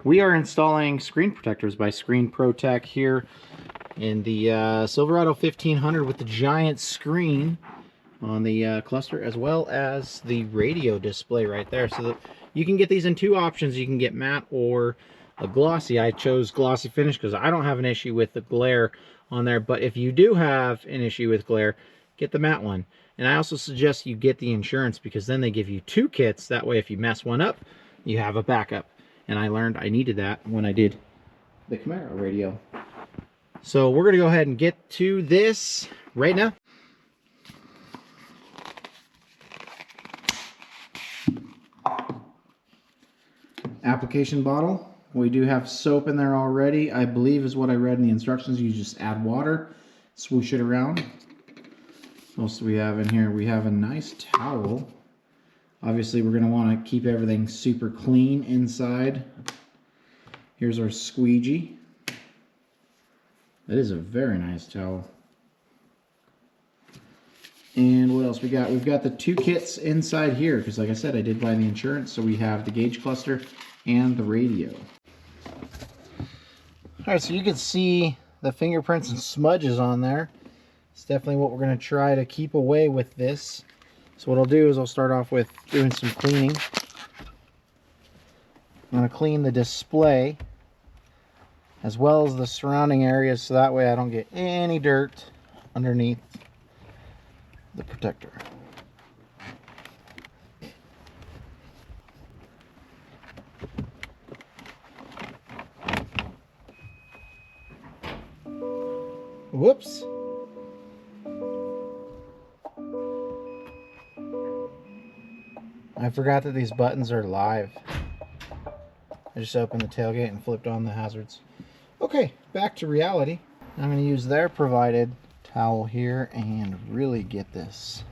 We are installing screen protectors by Screen Protect here in the Silverado 1500 with the giant screen on the cluster, as well as the radio display right there. So that you can get these in two options. You can get matte or a glossy. I chose glossy finish because I don't have an issue with the glare on there, but if you do have an issue with glare, get the matte one. And I also suggest you get the insurance, because then they give you two kits. That way if you mess one up, you have a backup. And I learned I needed that when I did the Camaro radio. So we're gonna go ahead and get to this right now. Application bottle. We do have soap in there already, I believe is what I read in the instructions. You just add water, swoosh it around. What else do we have in here? We have a nice towel. Obviously we're going to want to keep everything super clean inside. Here's our squeegee. That is a very nice towel. And what else we got? We've got the two kits inside here, because like I said, I did buy the insurance. So we have the gauge cluster and the radio. Alright, so you can see the fingerprints and smudges on there. It's definitely what we're going to try to keep away with this. So what I'll do is I'll start off with doing some cleaning. I'm going to clean the display as well as the surrounding areas, so that way I don't get any dirt underneath the protector. Whoops. I forgot that these buttons are live. I just opened the tailgate and flipped on the hazards. Okay, back to reality. I'm going to use their provided towel here and really get this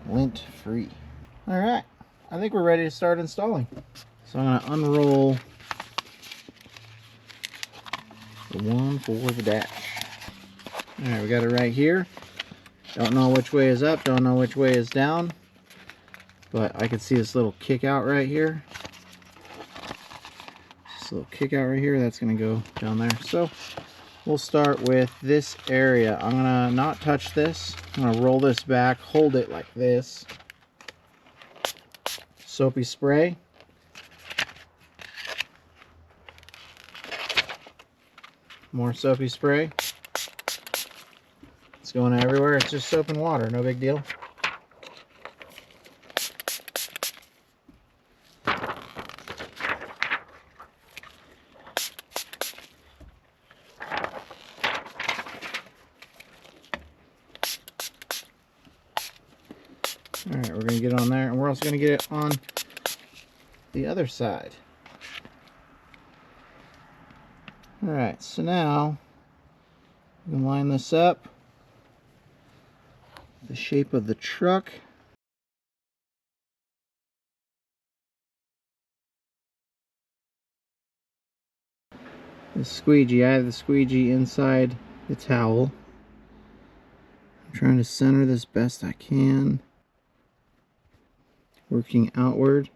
lint free. Alright, I think we're ready to start installing. So I'm going to unroll the one for the dash. Alright, we got it right here. Don't know which way is up, don't know which way is down. But I can see this little kick out right here. This little kick out right here, that's going to go down there. So we'll start with this area. I'm going to not touch this. I'm going to roll this back, hold it like this. Soapy spray. More soapy spray. It's going everywhere. It's just soap and water, no big deal. Alright, we're going to get on there, and we're also going to get it on the other side. Alright, so now we can line this up, the shape of the truck. The squeegee, I have the squeegee inside the towel. I'm trying to center this best I can. Working outward.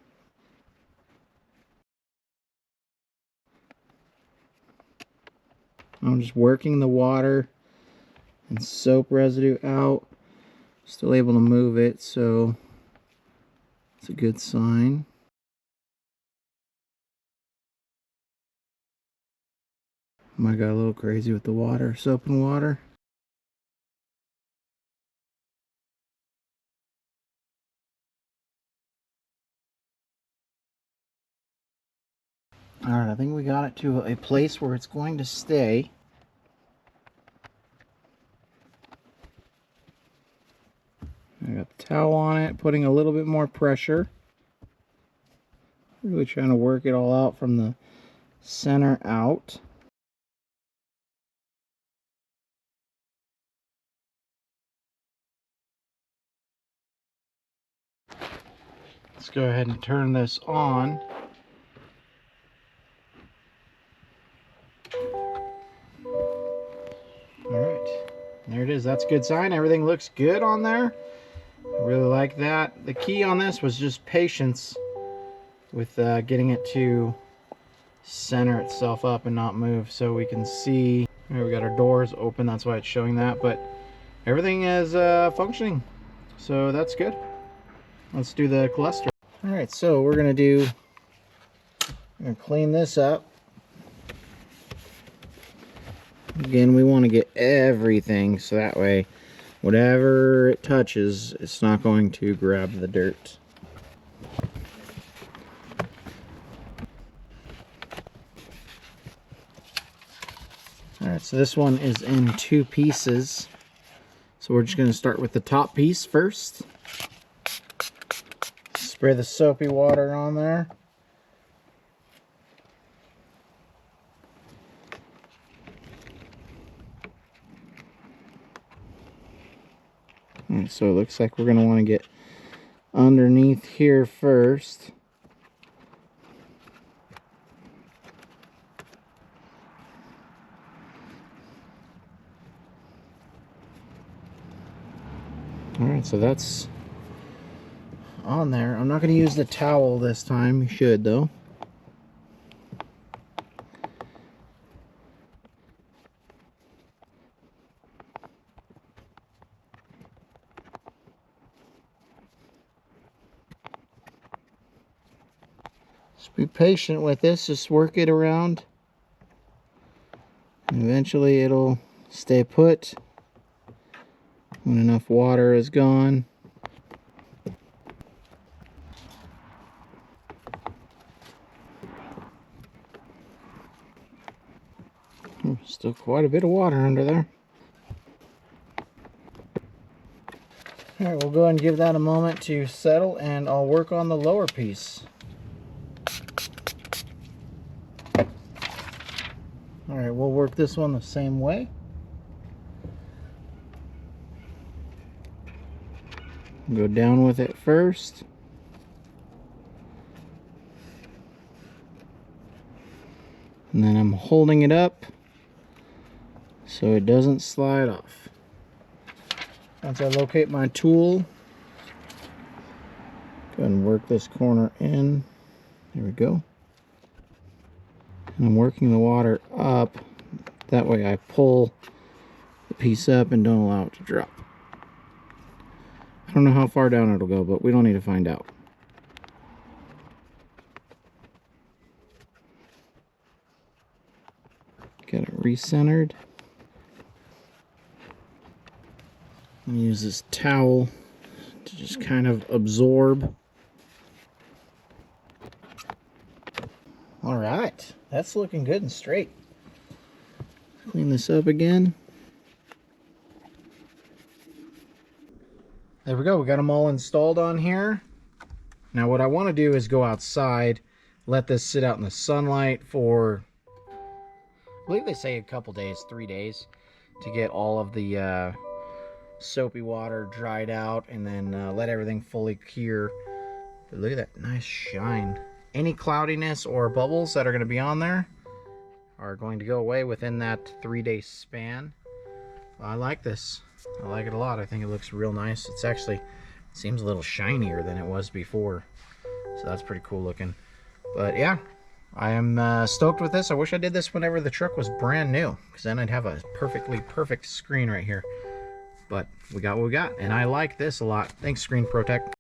I'm just working the water and soap residue out. Still able to move it, so it's a good sign. I got a little crazy with the water, soap and water. Alright, I think we got it to a place where it's going to stay. I got the towel on it, putting a little bit more pressure. Really trying to work it all out from the center out. Let's go ahead and turn this on. Alright, there it is. That's a good sign. Everything looks good on there. I really like that. The key on this was just patience with getting it to center itself up and not move, so we can see. Here we got our doors open, that's why it's showing that, but everything is functioning, so that's good. Let's do the cluster. All right, so we're gonna clean this up. Again, we want to get everything so that way whatever it touches, it's not going to grab the dirt. Alright, so this one is in 2 pieces. So we're just going to start with the top piece first. Spray the soapy water on there. So it looks like we're going to want to get underneath here first. Alright, so that's on there. I'm not going to use the towel this time. You should, though. Just be patient with this. Just work it around. And eventually it'll stay put when enough water is gone. Still quite a bit of water under there. Alright, we'll go ahead and give that a moment to settle, and I'll work on the lower piece. Alright, we'll work this one the same way. Go down with it first. And then I'm holding it up so it doesn't slide off. Once I locate my tool, go ahead and work this corner in. There we go. And I'm working the water up. That way I pull the piece up and don't allow it to drop. I don't know how far down it'll go, but we don't need to find out. Get it recentered. Use this towel to just kind of absorb. All right, that's looking good and straight. Clean this up again. There we go, we got them all installed on here. Now what I want to do is go outside, let this sit out in the sunlight for, I believe they say a couple days, 3 days, to get all of the soapy water dried out, and then let everything fully cure. But look at that nice shine. Any cloudiness or bubbles that are going to be on there are going to go away within that 3-day span. I like this. I like it a lot. I think it looks real nice. It's actually seems a little shinier than it was before, so that's pretty cool looking. But yeah, I am stoked with this. I wish I did this whenever the truck was brand new, because then I'd have a perfect screen right here. But we got what we got, and I like this a lot. Thanks, Screen Protect.